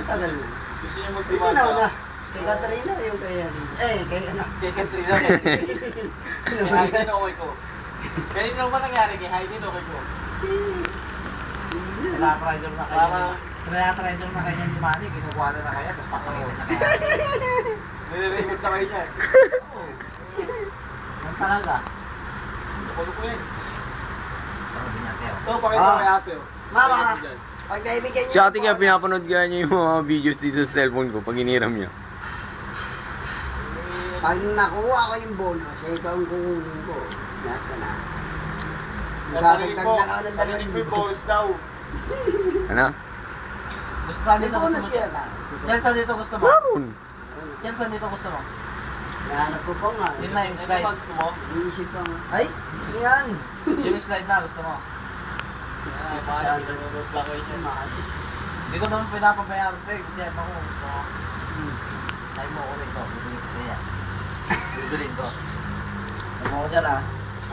tagal mo. Gusto niyo Ikaw magtiwala? na una. Kay Katrina yung kay kay ano. Kay Katrina. Kay Hayden okay ko. Ganun lang ba nangyari kay Hayden okay ko? Tinatrider na kayo. Parang Tinatrider na kayo ni Manny. Kinukuha na kaya. Tapos papakitin na kaya. nire-record na kayo niyan. Yan talaga. Ano po yan? Sabi niya, Teo. Ito, pakita kay ate. Oh. Mama, Pakita dyan. pag naibigay niyo. Si ate kaya pinapanood kaya niya yung mga videos dito sa cellphone ko pag iniram niya. Pag nakuha ko yung bonus, ikaw ang kukunin ko. Nasa na. Narinig Magdadagdag mo, na ako ng narinig mo yung bonus daw. Ano? Gusto saan May dito gusto bonus mo? yan ah. Diyan saan dito gusto mo? Meron. Diyan saan dito gusto mo? Nahanap ko pa nga. Yun na yung Ito slide. ba gusto mo? Iisip ko nga. Ay, yan. Yung slide na gusto mo. Mahal, nanonood lang kayo niyan. Hindi ko naman pinapabayaran sa'yo. Hindi ako gusto mo. Tayo mo ulit ko. Bibili ko sa'yo. Bibilin ko. Tayo mo ko dyan ah.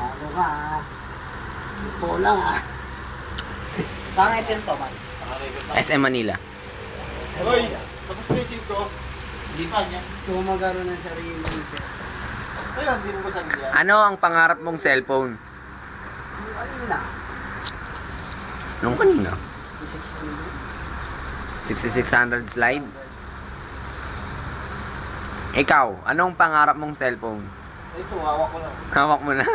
Ano ka ah. Ito lang ah. Saan nga SM to, man? Nakarecord lang. SM Manila. Hoy, tapos na yung sim ko. Hindi pa yan. Gusto ko magkaroon ng sariling set. Ayun, hindi mo ko sabi yan. Ano ang pangarap mong cellphone? Yung kanina. Nung kanina? 66 ano. 6600 slide? Ikaw, anong pangarap mong cellphone? Ito, hawak ko lang. Hawak mo na?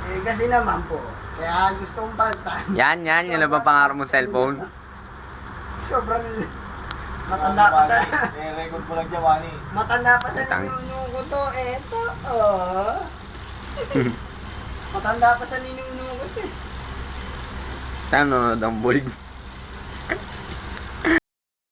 Eh kasi naman po. Kaya gusto kong palitan. Yan, yan ang pangarap mong cellphone. Sobrang matanda pa sa record mo lang dyan, Manny. matanda pa sa Tang- ninuno ko to. Eto, oh. Matanda pa sa ninuno ko to. Saan nanonood ang bulig?